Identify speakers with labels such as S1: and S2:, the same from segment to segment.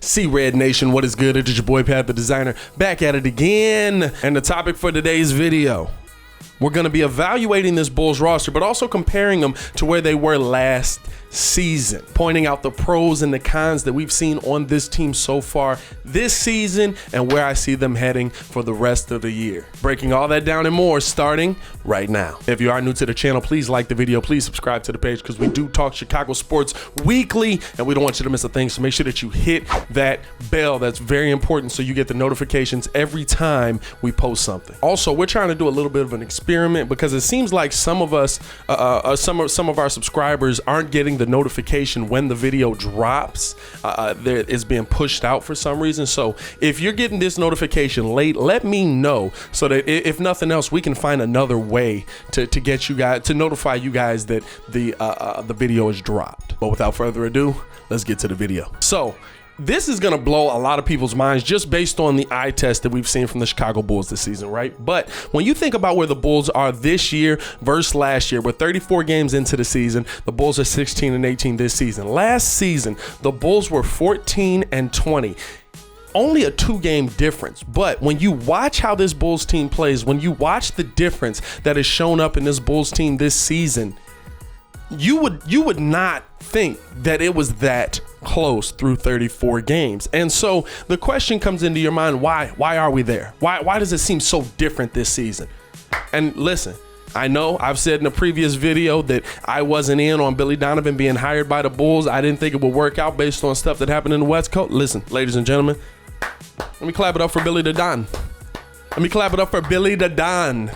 S1: See Red Nation, what is good? It is your boy Pat the Designer, back at it again. And the topic for today's video, we're going to be evaluating this Bulls roster, but also comparing them to where they were last season, pointing out the pros and the cons that we've seen on this team so far this season and where I see them heading for the rest of the year. Breaking all that down and more starting right now. If you are new to the channel, please like the video, please subscribe to the page because we do talk Chicago sports weekly and we don't want you to miss a thing. So make sure that you hit that bell. That's very important so you get the notifications every time we post something. Also, we're trying to do a little bit of an experiment because it seems like some of us, some of our subscribers aren't getting the notification when the video drops. There is being pushed out for some reason. So if you're getting this notification late, let me know so that if nothing else, we can find another way to get you guys, to notify you guys that the video is dropped. But without further ado, let's get to the video. So this is going to blow a lot of people's minds just based on the eye test that we've seen from the Chicago Bulls this season, right? But when you think about where the Bulls are this year versus last year, we're 34 games into the season. The Bulls are 16 and 18 this season. Last season, the Bulls were 14 and 20. Only a 2-game difference. But when you watch how this Bulls team plays, when you watch the difference that has shown up in this Bulls team this season, you would not think that it was that close through 34 games. And so the question comes into your mind, why are we there? Why does it seem so different this season? And listen, I know I've said in a previous video that I wasn't in on Billy Donovan being hired by the Bulls. I didn't think it would work out based on stuff that happened in the West Coast. Listen, ladies and gentlemen, let me clap it up for Billy the Don. Let me clap it up for Billy the Don.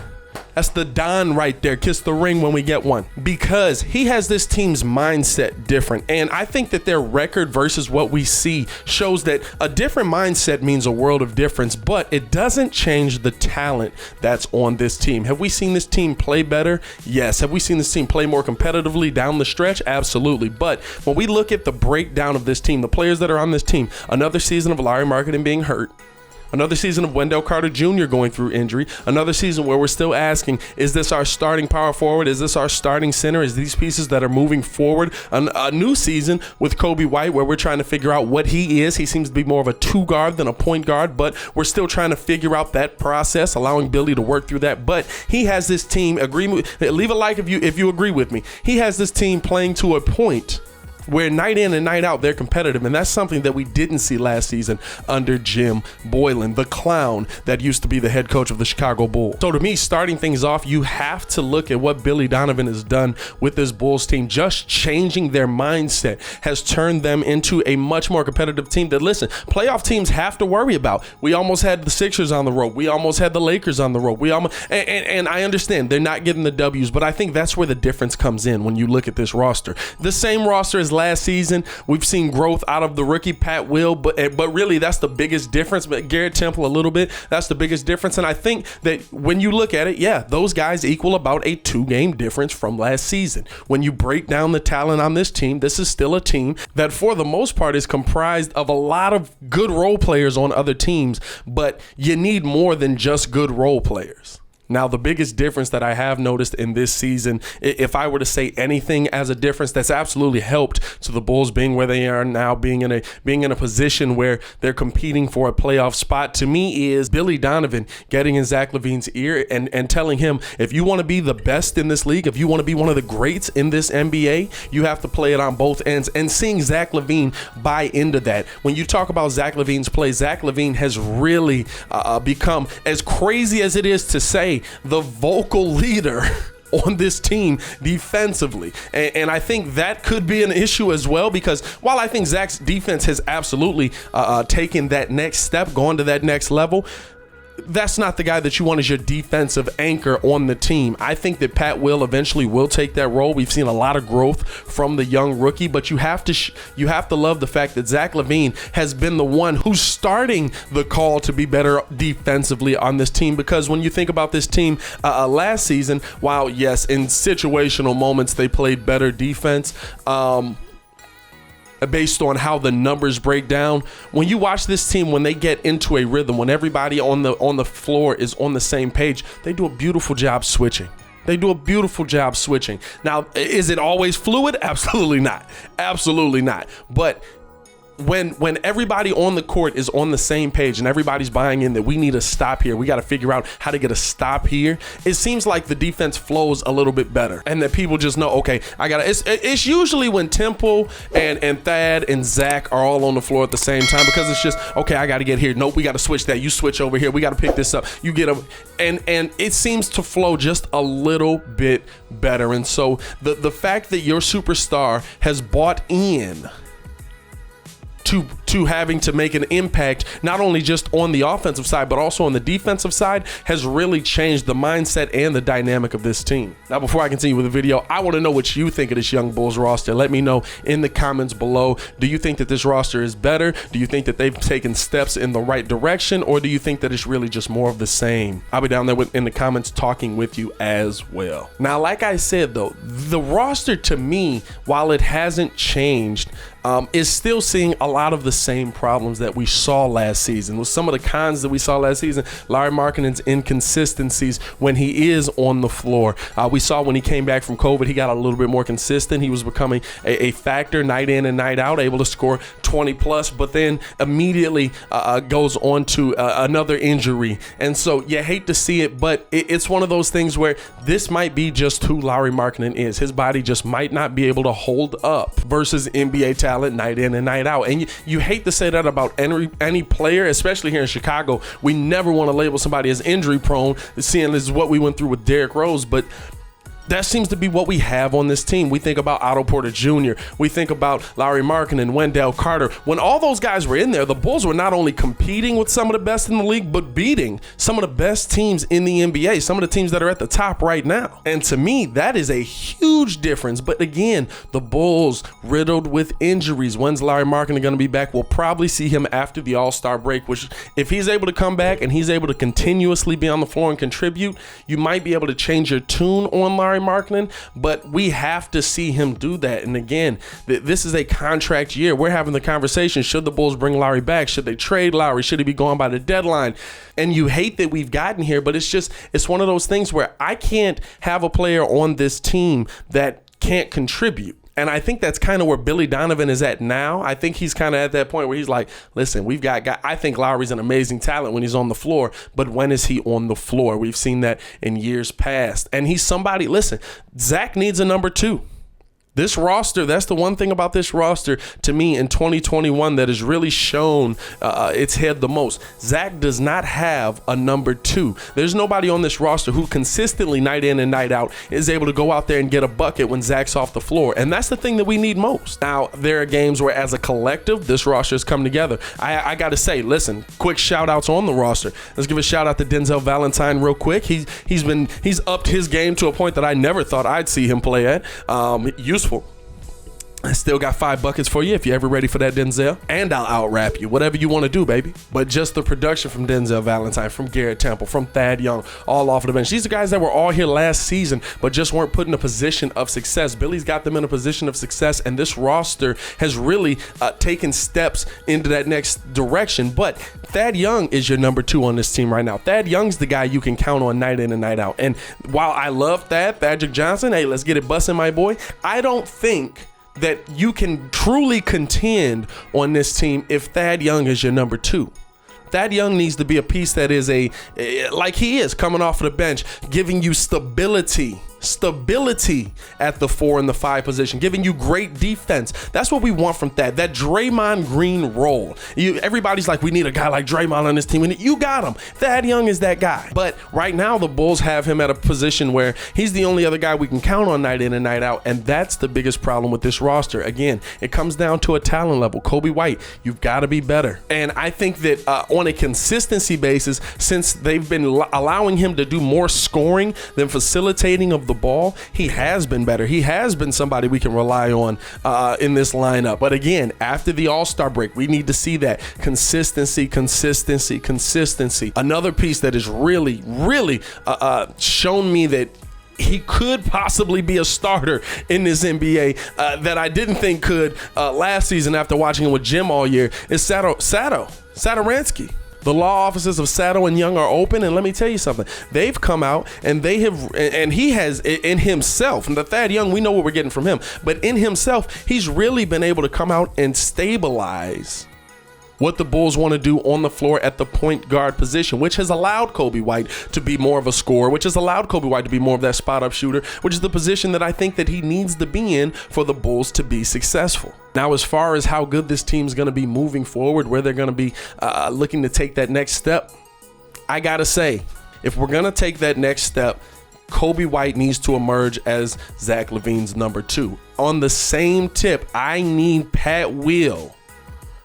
S1: That's the Don right there. Kiss the ring when we get one. Because he has this team's mindset different. And I think that their record versus what we see shows that a different mindset means a world of difference, but it doesn't change the talent that's on this team. Have we seen this team play better? Yes. Have we seen this team play more competitively down the stretch? Absolutely. But when we look at the breakdown of this team, the players that are on this team, another season of Larry Marketing being hurt, another season of Wendell Carter Jr. going through injury. Another season where we're still asking, is this our starting power forward? Is this our starting center? Is these pieces that are moving forward? A new season with Kobe White where we're trying to figure out what he is. He seems to be more of a 2-guard than a point guard, but we're still trying to figure out that process, allowing Billy to work through that. But he has this team, leave a like if you agree with me. He has this team playing to a point where night in and night out they're competitive, and that's something that we didn't see last season under Jim Boylen, the clown that used to be the head coach of the Chicago Bulls. So to me, starting things off, you have to look at what Billy Donovan has done with this Bulls team. Just changing their mindset has turned them into a much more competitive team that, listen, playoff teams have to worry about. We almost had the Sixers on the road. We almost had the Lakers on the road. And I understand they're not getting the W's, but I think that's where the difference comes in when you look at this roster. The same roster as last season. We've seen growth out of the rookie Pat Will, but really that's the biggest difference. But Garrett Temple a little bit, that's the biggest difference. And I think that when you look at it, yeah, those guys equal about a 2-game difference from last season. When you break down the talent on this team, this is still a team that for the most part is comprised of a lot of good role players on other teams, but you need more than just good role players. Now, the biggest difference that I have noticed in this season, if I were to say anything as a difference that's absolutely helped to the Bulls being where they are now, being in a position where they're competing for a playoff spot, to me is Billy Donovan getting in Zach LaVine's ear and telling him, if you want to be the best in this league, if you want to be one of the greats in this NBA, you have to play it on both ends. And seeing Zach LaVine buy into that. When you talk about Zach LaVine's play, Zach LaVine has really become, as crazy as it is to say, the vocal leader on this team defensively. And I think that could be an issue as well, because while I think Zach's defense has absolutely taken that next step, gone to that next level, that's not the guy that you want as your defensive anchor on the team. I think that Pat Will eventually will take that role. We've seen a lot of growth from the young rookie, but you have to love the fact that Zach LaVine has been the one who's starting the call to be better defensively on this team. Because when you think about this team last season, while yes, in situational moments they played better defense, based on how the numbers break down. When you watch this team, when they get into a rhythm, when everybody on the floor is on the same page, they do a beautiful job switching. They do a beautiful job switching. Now, is it always fluid? Absolutely not. Absolutely not. But when everybody on the court is on the same page and everybody's buying in that we need a stop here, we got to figure out how to get a stop here, it seems like the defense flows a little bit better and that people just know, okay, it's usually when Temple and Thad and Zach are all on the floor at the same time, because it's just, okay, I got to get here. Nope, we got to switch that. You switch over here. We got to pick this up. You get them. And it seems to flow just a little bit better. And so the fact that your superstar has bought in to having to make an impact, not only just on the offensive side, but also on the defensive side, has really changed the mindset and the dynamic of this team. Now, before I continue with the video, I want to know what you think of this young Bulls roster. Let me know in the comments below. Do you think that this roster is better? Do you think that they've taken steps in the right direction? Or do you think that it's really just more of the same? I'll be down there in the comments talking with you as well. Now, like I said, though, the roster to me, while it hasn't changed, is still seeing a lot of the same problems that we saw last season. With some of the cons that we saw last season, Lauri Markkanen's inconsistencies when he is on the floor. We saw when he came back from COVID, he got a little bit more consistent. He was becoming a factor night in and night out, able to score 20 plus, but then immediately goes on to another injury. And so you hate to see it, but it's one of those things where this might be just who Lauri Markkanen is. His body just might not be able to hold up versus NBA talent night in and night out. And you hate to say that about any player, especially here in Chicago. We never want to label somebody as injury prone, seeing this is what we went through with Derrick Rose, but that seems to be what we have on this team. We think about Otto Porter Jr. We think about Lauri Markkanen, Wendell Carter. When all those guys were in there, the Bulls were not only competing with some of the best in the league, but beating some of the best teams in the NBA, some of the teams that are at the top right now. And to me, that is a huge difference. But again, the Bulls riddled with injuries. When's Lauri Markkanen going to be back? We'll probably see him after the All-Star break, which if he's able to come back and he's able to continuously be on the floor and contribute, you might be able to change your tune on Lauri Markkanen, but we have to see him do that. And again, this is a contract year. We're having the conversation, should the Bulls bring Lauri back? Should they trade Lauri? Should he be gone by the deadline? And you hate that we've gotten here, but it's one of those things where I can't have a player on this team that can't contribute. And I think that's kind of where Billy Donovan is at now. I think he's kind of at that point where he's like, listen, we've got guys. I think Lauri's an amazing talent when he's on the floor, but when is he on the floor? We've seen that in years past. And he's somebody, listen, Zach needs a number two. This roster, that's the one thing about this roster to me in 2021 that has really shown its head the most. Zach does not have a number two. There's nobody on this roster who consistently night in and night out is able to go out there and get a bucket when Zach's off the floor. And that's the thing that we need most. Now, there are games where as a collective, this roster has come together. I got to say, listen, quick shout outs on the roster. Let's give a shout out to Denzel Valentine real quick. He's upped his game to a point that I never thought I'd see him play at. Useful. I still got 5 buckets for you if you're ever ready for that, Denzel. And I'll out-rap you, whatever you want to do, baby. But just the production from Denzel Valentine, from Garrett Temple, from Thad Young, all off of the bench. These are guys that were all here last season, but just weren't put in a position of success. Billy's got them in a position of success, and this roster has really taken steps into that next direction. But Thad Young is your number 2 on this team right now. Thad Young's the guy you can count on night in and night out. And while I love Thaddeus Johnson, hey, let's get it busting, my boy, I don't think that you can truly contend on this team if Thad Young is your number 2. Thad Young needs to be a piece that is like he is coming off of the bench, giving you stability at the 4 and the 5 position, giving you great defense. That's what we want from Thad, that Draymond Green role. Everybody's like, we need a guy like Draymond on this team, and you got him. Thad Young is that guy. But right now, the Bulls have him at a position where he's the only other guy we can count on night in and night out, and that's the biggest problem with this roster. Again, it comes down to a talent level. Kobe White, you've got to be better. And I think that on a consistency basis, since they've been allowing him to do more scoring than facilitating of the ball, he has been better. He has been somebody we can rely on in this lineup. But again, after the All-Star break, we need to see that consistency. Another piece that has really shown me that he could possibly be a starter in this NBA that I didn't think could last season after watching him with Jim all year is Satoransky. The law offices of Saddle and Young are open, and let me tell you something. They've come out and they have, and he has in himself, and the Thad Young, we know what we're getting from him, but in himself, he's really been able to come out and stabilize what the Bulls want to do on the floor at the point guard position, which has allowed Coby White to be more of a scorer, which has allowed Coby White to be more of that spot up shooter, which is the position that I think that he needs to be in for the Bulls to be successful. Now, as far as how good this team's going to be moving forward, where they're going to be looking to take that next step, I got to say, if we're going to take that next step, Coby White needs to emerge as Zach LaVine's number 2. On the same tip, I need Pat Will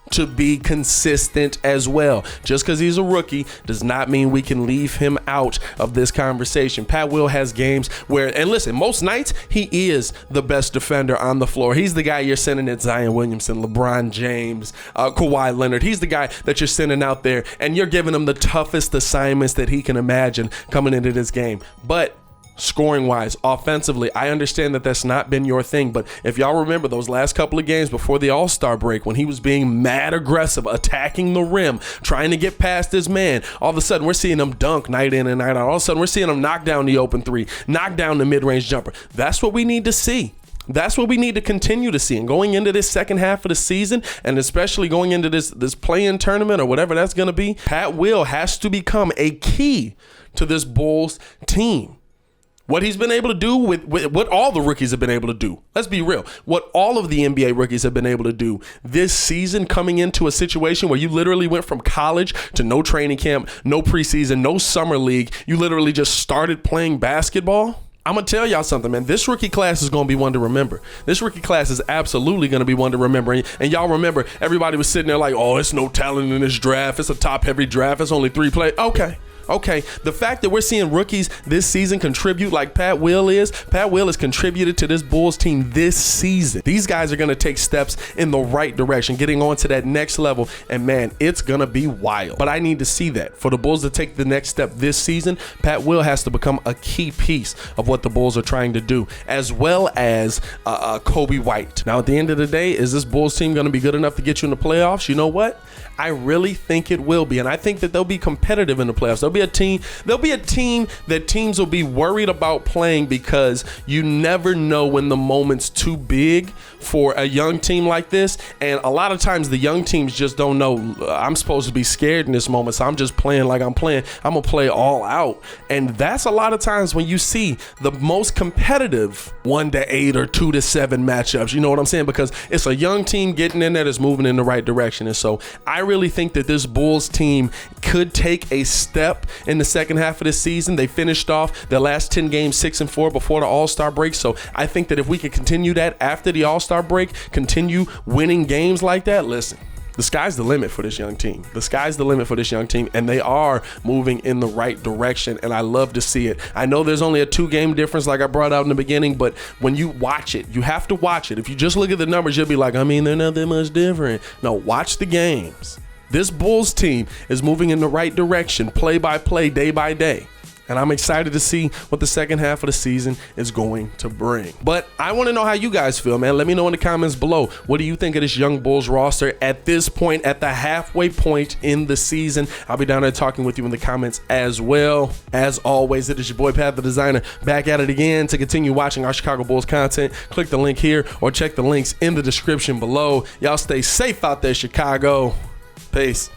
S1: to be consistent as well. Just because he's a rookie does not mean we can leave him out of this conversation. Pat Will has games where, and listen, most nights he is the best defender on the floor. He's the guy you're sending at Zion Williamson, LeBron James, Kawhi Leonard. He's the guy that you're sending out there and you're giving him the toughest assignments that he can imagine coming into this game. But scoring wise, offensively, I understand that that's not been your thing, but if y'all remember those last couple of games before the All-Star break when he was being mad aggressive, attacking the rim, trying to get past his man, all of a sudden we're seeing him dunk night in and night out. All of a sudden we're seeing him knock down the open three, knock down the mid-range jumper. That's what we need to see. That's what we need to continue to see. And going into this second half of the season, and especially going into this play-in tournament or whatever that's going to be, Pat Will has to become a key to this Bulls team. What he's been able to do with what all the rookies have been able to do. Let's be real. What all of the NBA rookies have been able to do this season, coming into a situation where you literally went from college to no training camp, no preseason, no summer league. You literally just started playing basketball. I'm going to tell y'all something, man. This rookie class is going to be one to remember. This rookie class is absolutely going to be one to remember. And y'all remember, everybody was sitting there like, oh, it's no talent in this draft. It's a top-heavy draft. It's only 3 players. Okay, the fact that we're seeing rookies this season contribute like Pat Will has contributed to this Bulls team this season. These guys are going to take steps in the right direction, getting on to that next level, and man, it's going to be wild. But I need to see that. For the Bulls to take the next step this season, Pat Will has to become a key piece of what the Bulls are trying to do, as well as Coby White. Now, at the end of the day, is this Bulls team going to be good enough to get you in the playoffs? You know what? I really think it will be, and I think that they'll be competitive in the playoffs. There'll be a team that teams will be worried about playing, because you never know when the moment's too big for a young team like this. And a lot of times the young teams just don't know, I'm supposed to be scared in this moment, so I'm just playing like I'm playing. I'm gonna play all out. And that's a lot of times when you see the most competitive 1-8 or 2-7 matchups. You know what I'm saying? Because it's a young team getting in there that's moving in the right direction. And so I really think that this Bulls team could take a step in the second half of this season. They finished off their last 10 games 6-4 before the All-Star break. So I think that if we can continue that after the All-Star break, continue winning games like that, listen, the sky's the limit for this young team. The sky's the limit for this young team, and they are moving in the right direction, and I love to see it. I know there's only a 2-game difference like I brought out in the beginning, but when you watch it, you have to watch it. If you just look at the numbers, you'll be like, I mean, they're not that much different. No, watch the games. This Bulls team is moving in the right direction, play by play, day by day. And I'm excited to see what the second half of the season is going to bring. But I want to know how you guys feel, man. Let me know in the comments below. What do you think of this young Bulls roster at this point, at the halfway point in the season? I'll be down there talking with you in the comments as well. As always, it is your boy Pat the Designer, back at it again to continue watching our Chicago Bulls content. Click the link here or check the links in the description below. Y'all stay safe out there, Chicago. Peace.